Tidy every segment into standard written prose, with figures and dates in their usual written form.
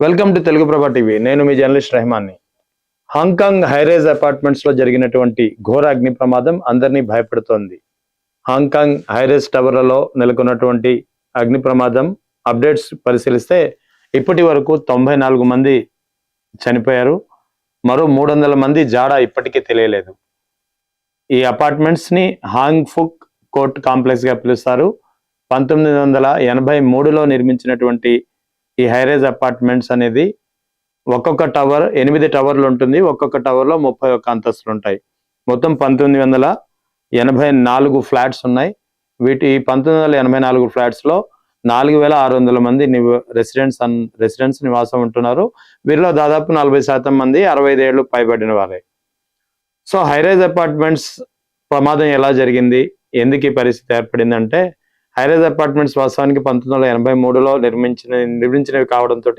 Welcome to Telugu ప్రభా TV. నేను మీ journalist రెహమాన్ని. Hong Kong high-rise apartments లో జరిగినటువంటి ఘోర అగ్ని ప్రమాదం అందరినీ భయపెడుతోంది. హాంకాంగ్ హైరైజ్ టవర్లలో నెలకొన్నటువంటి అగ్ని ప్రమాదం అప్డేట్స్ పరిశీలిస్తే ఇప్పటి వరకు 94 మంది చనిపోయారు. మరో 300 మంది జాడ ఇప్పటికీ తెలియలేదు. ఈ అపార్ట్మెంట్స్ ని హాంగ్ ఫుక్ కోర్ట్ కాంప్లెక్స్ గా పిలుస్తారు. 1983లో నిర్మించినటువంటి ఈ హైరైజ్ అపార్ట్మెంట్స్ అనేది ఒక్కొక్క టవర్ 8 టవర్లు ఉంటుంది. ఒక్కొక్క టవర్ లో 31 అంతస్తులు ఉంటాయి. మొత్తం 1984 ఫ్లాట్స్ ఉన్నాయి. వీటి 1984 ఫ్లాట్స్ లో 4600 మంది రెసిడెంట్స్ నివాసం ఉంటున్నారు. వీరిలో దాదాపు 40% మంది 65 ఏళ్ళు పైబడిన వారే. సో హైరైజ్ అపార్ట్మెంట్స్ ప్రమాదం ఎలా జరిగింది, ఎందుకు ఈ పరిస్థితి ఏర్పడిందంటే, హైరైజ్ అపార్ట్మెంట్స్ వాస్తవానికి 1983లో నిర్మించినవి కావడంతో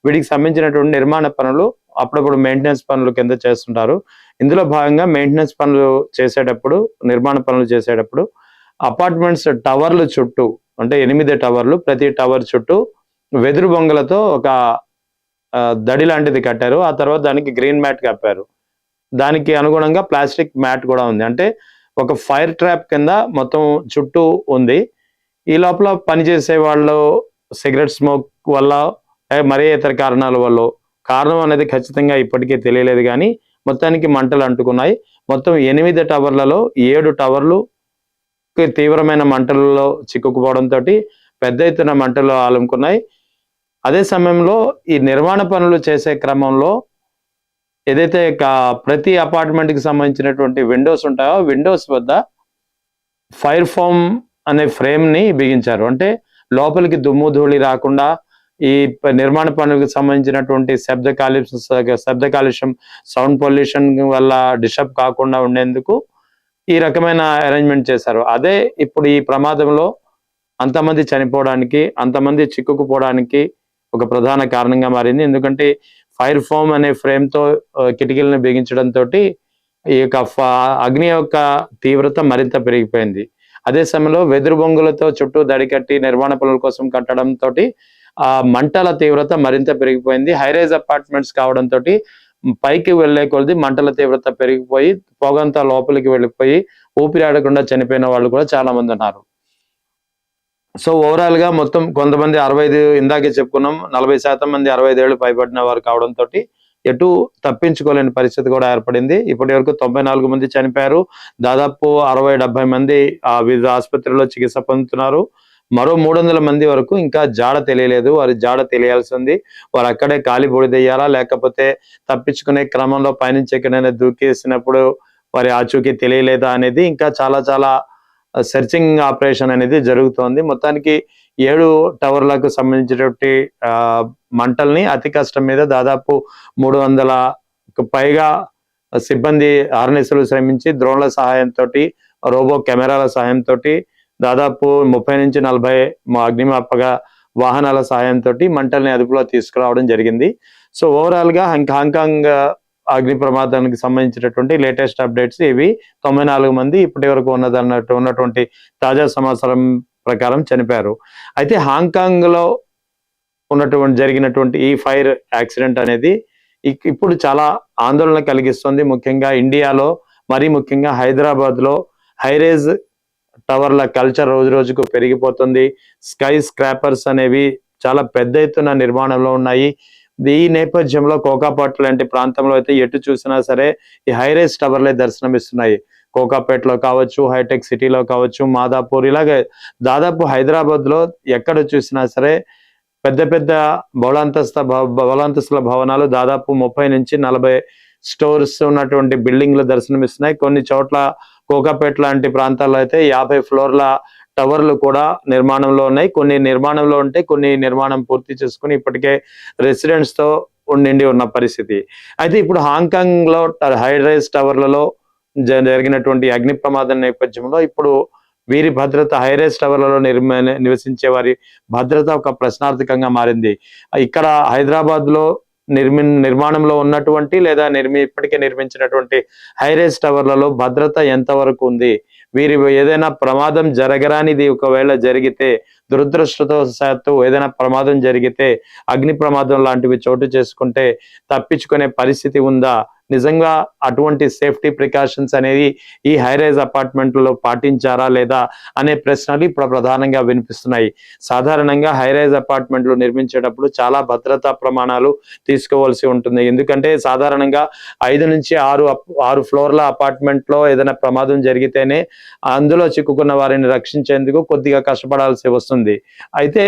వీటికి సంబంధించినటువంటి నిర్మాణ పనులు అప్పుడప్పుడు మెయింటెనెన్స్ పనులు కింద చేస్తుంటారు. ఇందులో భాగంగా మెయింటెనెన్స్ పనులు చేసేటప్పుడు, నిర్మాణ పనులు చేసేటప్పుడు అపార్ట్మెంట్స్ టవర్లు చుట్టూ, అంటే 8 టవర్లు, ప్రతి టవర్ చుట్టూ వెదురు బొంగలతో ఒక దడి లాంటిది కట్టారు. ఆ తర్వాత దానికి గ్రీన్ మ్యాట్ కప్పారు. దానికి అనుగుణంగా ప్లాస్టిక్ మ్యాట్ కూడా ఉంది. అంటే ఒక ఫైర్ ట్రాప్ కింద మొత్తం చుట్టూ ఉంది. ఈ లోపల పనిచేసే వాళ్ళు సిగరెట్ స్మోక్ వల్ల, మరే ఇతర కారణాల వల్ల, కారణం అనేది ఖచ్చితంగా ఇప్పటికీ తెలియలేదు, కానీ మొత్తానికి మంటలు అంటుకున్నాయి. మొత్తం 8 టవర్లలో 7 టవర్లు తీవ్రమైన మంటలలో చిక్కుకుపోవడంతో పెద్ద ఎత్తున మంటలు ఆలుముకున్నాయి. అదే సమయంలో ఈ నిర్మాణ పనులు చేసే క్రమంలో ఏదైతే ప్రతి అపార్ట్మెంట్ కి సంబంధించినటువంటి విండోస్ ఉంటాయో, విండోస్ వద్ద ఫైర్ ఫోమ్ అనే ఫ్రేమ్ ని బిగించారు. అంటే లోపలికి దుమ్ము ధూళి రాకుండా, ఈ నిర్మాణ పనులకు సంబంధించినటువంటి శబ్ద కాలుష్యం, సౌండ్ పొల్యూషన్ వల్ల డిస్టర్బ్ కాకుండా ఉండేందుకు ఈ రకమైన అరేంజ్మెంట్ చేశారు. అదే ఇప్పుడు ఈ ప్రమాదంలో అంతమంది చనిపోవడానికి, అంతమంది చిక్కుకుపోవడానికి ఒక ప్రధాన కారణంగా మారింది. ఎందుకంటే ఫైర్ ఫోమ్ అనే ఫ్రేమ్ తో కిటికీలను బిగించడంతో ఈ యొక్క అగ్ని యొక్క తీవ్రత మరింత పెరిగిపోయింది. అదే సమయంలో వెదురు బొంగులతో చుట్టూ దడికట్టి నిర్మాణ పనుల కోసం కట్టడంతో ఆ మంటల తీవ్రత మరింత పెరిగిపోయింది. హైరైజ్ అపార్ట్మెంట్స్ కావడంతో పైకి వెళ్లే కొలది మంటల తీవ్రత పెరిగిపోయి పొగంతా లోపలికి వెళ్ళిపోయి ఊపిరాడకుండా చనిపోయిన వాళ్ళు కూడా చాలా మంది ఉన్నారు. సో ఓవరాల్ గా మొత్తం కొంతమంది 65, ఇందాకే చెప్పుకున్నాం, 40% మంది 65 ఏళ్ళు పైబడిన వారు కావడంతో ఎటు తప్పించుకోలేని పరిస్థితి కూడా ఏర్పడింది. ఇప్పటి వరకు 94 మంది చనిపోయారు. దాదాపు 60-70 మంది వివిధ ఆసుపత్రుల్లో చికిత్స పొందుతున్నారు. మరో 300 మంది వరకు ఇంకా జాడ తెలియలేదు. వారి జాడ తెలియాల్సింది. వారు అక్కడే కాలి బూడిదయ్యారా, లేకపోతే తప్పించుకునే క్రమంలో పైనుంచి ఎక్కడైనా దూకేసినప్పుడు వారి ఆచూకీ తెలియలేదా అనేది ఇంకా చాలా సెర్చింగ్ ఆపరేషన్ అనేది జరుగుతోంది. మొత్తానికి 7 టవర్లకు సంబంధించినటువంటి మంటల్ని అతి కష్టం మీద దాదాపు 300కు పైగా సిబ్బంది ఆర్నెస్సులు శ్రమించి డ్రోన్ల సహాయంతో, రోబో కెమెరాల సహాయంతో, దాదాపు 30-40 అగ్నిమాపక వాహనాల సహాయంతో మంటల్ని అదుపులో తీసుకురావడం జరిగింది. సో ఓవరాల్ గా హాంకాంగ్ అగ్ని ప్రమాదానికి సంబంధించినటువంటి లేటెస్ట్ అప్డేట్స్ ఇవి. 94 మంది ఇప్పటి వరకు ఉన్నటువంటి తాజా సమాచారం ప్రకారం చనిపోయారు. అయితే హాంకాంగ్ లో జరిగినటువంటి ఈ ఫైర్ యాక్సిడెంట్ అనేది ఇప్పుడు చాలా ఆందోళన కలిగిస్తుంది. ముఖ్యంగా ఇండియాలో, మరీ ముఖ్యంగా హైదరాబాద్ లో హైరైజ్ టవర్ల కల్చర్ రోజు రోజుకు పెరిగిపోతుంది. స్కై స్క్రాపర్స్ అనేవి చాలా పెద్ద ఎత్తున నిర్మాణంలో ఉన్నాయి. ఈ నేపథ్యంలో కోకాపేట లాంటి ప్రాంతంలో అయితే ఎటు చూసినా సరే ఈ హైరైజ్ టవర్లే దర్శనమిస్తున్నాయి. కోకాపేటలో కావచ్చు, హైటెక్ సిటీలో కావచ్చు, మాదాపూర్, ఇలాగే దాదాపు హైదరాబాద్ లో ఎక్కడ చూసినా సరే పెద్ద బహుళంతస్తుల భవనాలు, దాదాపు 30-40 స్టోర్స్ ఉన్నటువంటి బిల్డింగ్లు దర్శనమిస్తున్నాయి. కొన్ని చోట్ల కోకాపేట లాంటి ప్రాంతాల్లో అయితే 50 ఫ్లోర్ల టవర్లు కూడా నిర్మాణంలో ఉన్నాయి. కొన్ని నిర్మాణంలో ఉంటే కొన్ని నిర్మాణం పూర్తి చేసుకుని ఇప్పటికే రెసిడెంట్స్ తో నిండి ఉన్న పరిస్థితి. అయితే ఇప్పుడు హాంకాంగ్ లో హైరైజ్ టవర్లలో జరిగినటువంటి అగ్ని ప్రమాదం నేపథ్యంలో ఇప్పుడు వీరి భద్రత, హైరైజ్ టవర్లలో నివసించే వారి భద్రత ఒక ప్రశ్నార్థకంగా మారింది. ఇక్కడ హైదరాబాద్ లో నిర్మాణంలో ఉన్నటువంటి లేదా ఇప్పటికే నిర్మించినటువంటి హైరైజ్ టవర్లలో భద్రత ఎంతవరకు ఉంది, వీరి ఏదైనా ప్రమాదం జరగరానిది ఒకవేళ జరిగితే, దురదృష్టవశాత్తు ఏదైనా ప్రమాదం జరిగితే, అగ్ని ప్రమాదం లాంటివి చోటు చేసుకుంటే తప్పించుకునే పరిస్థితి ఉందా? నిజంగా అటువంటి సేఫ్టీ ప్రికాషన్స్ అనేది ఈ హై రైజ్ అపార్ట్మెంట్లలో పాటించారా లేదా అనే ప్రశ్నలు ఇప్పుడు ప్రధానంగా వినిపిస్తున్నాయి. సాధారణంగా హై రైజ్ అపార్ట్మెంట్లు నిర్మించేటప్పుడు చాలా భద్రతా ప్రమాణాలు తీసుకోవాల్సి ఉంటుంది. ఎందుకంటే సాధారణంగా 5 నుంచి 6 ఫ్లోర్ల అపార్ట్మెంట్లో ఏదైనా ప్రమాదం జరిగితేనే అందులో చిక్కుకున్న వారిని రక్షించేందుకు కొద్దిగా కష్టపడాల్సి వస్తుంది. అయితే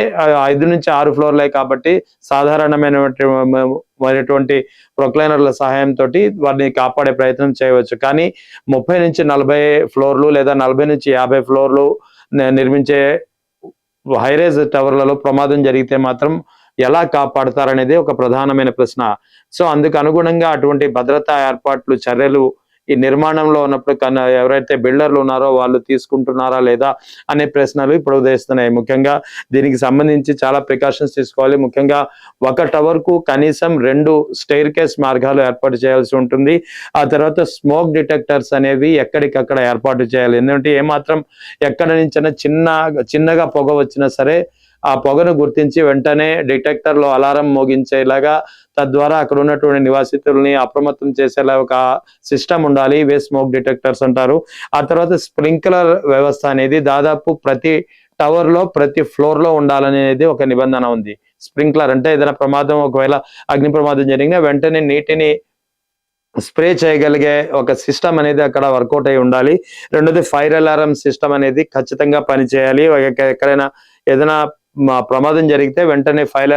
5 నుంచి 6 ఫ్లోర్లే కాబట్టి సాధారణమైనటువంటి ప్రొక్లైనర్ల సహాయంతో వారిని కాపాడే ప్రయత్నం చేయవచ్చు. కానీ 30 నుంచి 40 ఫ్లోర్లు లేదా 40 నుంచి 50 ఫ్లోర్లు నిర్మించే హై రైజ్ టవర్లలో ప్రమాదం జరిగితే మాత్రం ఎలా కాపాడతారనేది ఒక ప్రధానమైన ప్రశ్న. సో అందుకు అనుగుణంగా అటువంటి భద్రతా ఏర్పాట్లు చర్యలు ఈ నిర్మాణంలో ఉన్నప్పుడు ఎవరైతే బిల్డర్లు ఉన్నారో వాళ్ళు తీసుకుంటున్నారా లేదా అనే ప్రశ్నలు ఇప్పుడు ఉదయిస్తున్నాయి. ముఖ్యంగా దీనికి సంబంధించి చాలా ప్రికాషన్స్ తీసుకోవాలి. ముఖ్యంగా ఒక టవర్ కు కనీసం 2 స్టెయిర్ కేస్ మార్గాలు ఏర్పాటు చేయాల్సి ఉంటుంది. ఆ తర్వాత స్మోక్ డిటెక్టర్స్ అనేవి ఎక్కడికక్కడ ఏర్పాటు చేయాలి. ఎందుకంటే ఏమాత్రం ఎక్కడ నుంచైనా చిన్నగా పొగ వచ్చినా సరే ఆ పొగను గుర్తించి వెంటనే డిటెక్టర్లో అలారం మోగించేలాగా, తద్వారా అక్కడ ఉన్నటువంటి నివాసితుల్ని అప్రమత్తం చేసేలా ఒక సిస్టమ్ ఉండాలి. ఇవే స్మోక్ డిటెక్టర్స్ అంటారు. ఆ తర్వాత స్ప్రింక్లర్ వ్యవస్థ అనేది దాదాపు ప్రతి టవర్ లో ప్రతి ఫ్లోర్ లో ఉండాలనేది ఒక నిబంధన ఉంది. స్ప్రింక్లర్ అంటే ఏదైనా ప్రమాదం, ఒకవేళ అగ్ని ప్రమాదం జరిగినా వెంటనే నీటిని స్ప్రే చేయగలిగే ఒక సిస్టమ్ అనేది అక్కడ వర్కౌట్ అయి ఉండాలి. రెండోది ఫైర్ అలారం సిస్టమ్ అనేది ఖచ్చితంగా పనిచేయాలి. ఎక్కడైనా ఏదైనా ప్రమాదం జరిగితే వెంటనే ఫైర్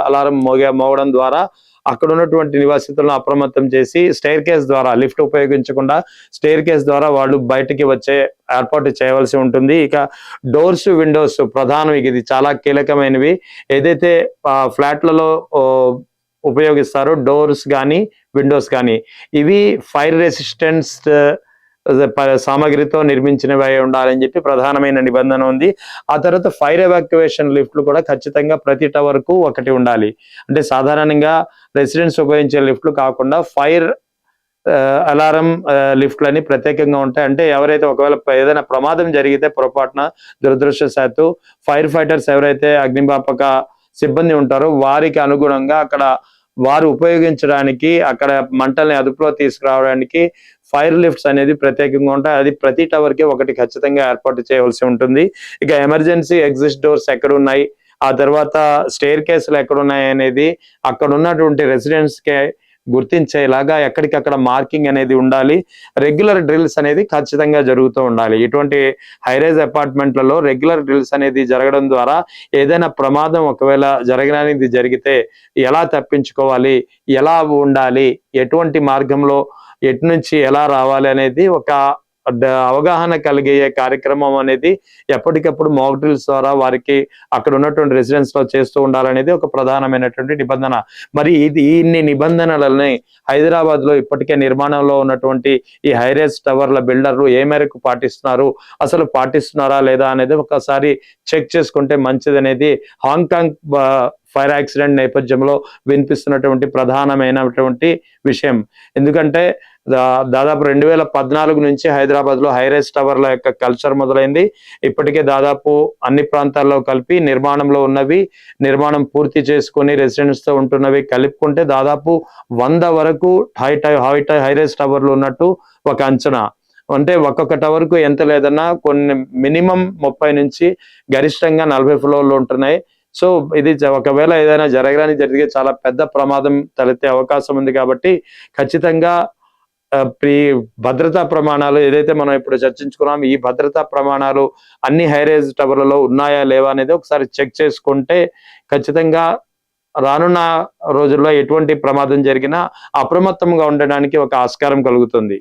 అలారం మోగడం ద్వారా అక్కడ ఉన్నటువంటి నివాసితులను అప్రమత్తం చేసి స్టెయిర్ కేస్ ద్వారా, లిఫ్ట్ ఉపయోగించకుండా స్టెయిర్ కేస్ ద్వారా వాళ్ళు బయటికి వచ్చే ఏర్పాటు చేయవలసి ఉంటుంది. ఇక డోర్స్, విండోస్ ప్రధానం. ఇది చాలా కీలకమైనవి. ఏదైతే ఫ్లాట్లలో ఉపయోగిస్తారో డోర్స్ కానీ విండోస్ కానీ ఇవి ఫైర్ రెసిస్టెన్స్ సామగ్రితో నిర్మించినవి అయి ఉండాలని చెప్పి ప్రధానమైన నిబంధన ఉంది. ఆ తర్వాత ఫైర్ ఎవాక్యువేషన్ లిఫ్ట్లు కూడా ఖచ్చితంగా ప్రతి టవర్ కు ఒకటి ఉండాలి. అంటే సాధారణంగా రెసిడెంట్స్ ఉపయోగించే లిఫ్ట్లు కాకుండా ఫైర్ అలారం లిఫ్ట్లని ప్రత్యేకంగా ఉంటాయి. అంటే ఎవరైతే ఒకవేళ ఏదైనా ప్రమాదం జరిగితే పొరపాటున దురదృష్టవశాత్తు ఫైర్ ఫైటర్స్ ఎవరైతే అగ్నిమాపక సిబ్బంది ఉంటారో వారికి అనుగుణంగా అక్కడ వారు ఉపయోగించడానికి, అక్కడ మంటల్ని అదుపులో తీసుకురావడానికి ఫైర్ లిఫ్ట్స్ అనేది ప్రత్యేకంగా ఉంటాయి. అది ప్రతి టవర్ కి ఒకటి ఖచ్చితంగా ఏర్పాటు చేయవలసి ఉంటుంది. ఇక ఎమర్జెన్సీ ఎగ్జిట్ డోర్స్ ఎక్కడ ఉన్నాయి, ఆ తర్వాత స్టెయిర్ కేసులు ఎక్కడ ఉన్నాయి అనేది అక్కడ ఉన్నటువంటి రెసిడెంట్స్ కి గుర్తించేలాగా ఎక్కడికక్కడ మార్కింగ్ అనేది ఉండాలి. రెగ్యులర్ డ్రిల్స్ అనేది ఖచ్చితంగా జరుగుతూ ఉండాలి. ఇటువంటి హైరైజ్ అపార్ట్మెంట్లలో రెగ్యులర్ డ్రిల్స్ అనేది జరగడం ద్వారా ఏదైనా ప్రమాదం ఒకవేళ జరగడానికి జరిగితే ఎలా తప్పించుకోవాలి, ఎలా ఉండాలి, ఎటువంటి మార్గంలో ఎటు నుంచి ఎలా రావాలి అనేది ఒక అవగాహన కలిగే కార్యక్రమం అనేది ఎప్పటికప్పుడు మాక్ డ్రిల్స్ ద్వారా వారికి అక్కడ ఉన్నటువంటి రెసిడెన్స్ లో చేస్తూ ఉండాలనేది ఒక ప్రధానమైనటువంటి నిబంధన. మరి ఇన్ని నిబంధనలని హైదరాబాద్ లో ఇప్పటికే నిర్మాణంలో ఉన్నటువంటి ఈ హైరేజ్ టవర్ల బిల్డర్లు ఏ మేరకు పాటిస్తున్నారు, అసలు పాటిస్తున్నారా లేదా అనేది ఒకసారి చెక్ చేసుకుంటే మంచిది అనేది హాంకాంగ్ ఫైర్ యాక్సిడెంట్ నేపథ్యంలో వినిపిస్తున్నటువంటి ప్రధానమైనటువంటి విషయం. ఎందుకంటే దాదాపు 2014 నుంచి హైదరాబాద్ లో హైరైజ్ టవర్ల యొక్క కల్చర్ మొదలైంది. ఇప్పటికే దాదాపు అన్ని ప్రాంతాల్లో కలిపి నిర్మాణంలో ఉన్నవి, నిర్మాణం పూర్తి చేసుకుని రెసిడెంట్స్ తో ఉంటున్నవి కలుపుకుంటే దాదాపు 100 వరకు హైరైజ్ టవర్లు ఉన్నట్టు ఒక అంచనా. అంటే ఒక్కొక్క టవర్ కు ఎంత లేదన్నా కొన్ని మినిమం 30 నుంచి గరిష్టంగా 40 ఫ్లోర్లు ఉంటున్నాయి. సో ఇది ఒకవేళ ఏదైనా జరిగే చాలా పెద్ద ప్రమాదం తలెత్తే అవకాశం ఉంది. కాబట్టి ఖచ్చితంగా భద్రతా ప్రమాణాలు ఏదైతే మనం ఇప్పుడు చర్చించుకున్నాం, ఈ భద్రతా ప్రమాణాలు అన్ని హైరైజ్ టవర్లలో ఉన్నాయా లేవా అనేది ఒకసారి చెక్ చేసుకుంటే ఖచ్చితంగా రానున్న రోజుల్లో ఎటువంటి ప్రమాదం జరిగినా అప్రమత్తంగా ఉండడానికి ఒక ఆస్కారం కలుగుతుంది.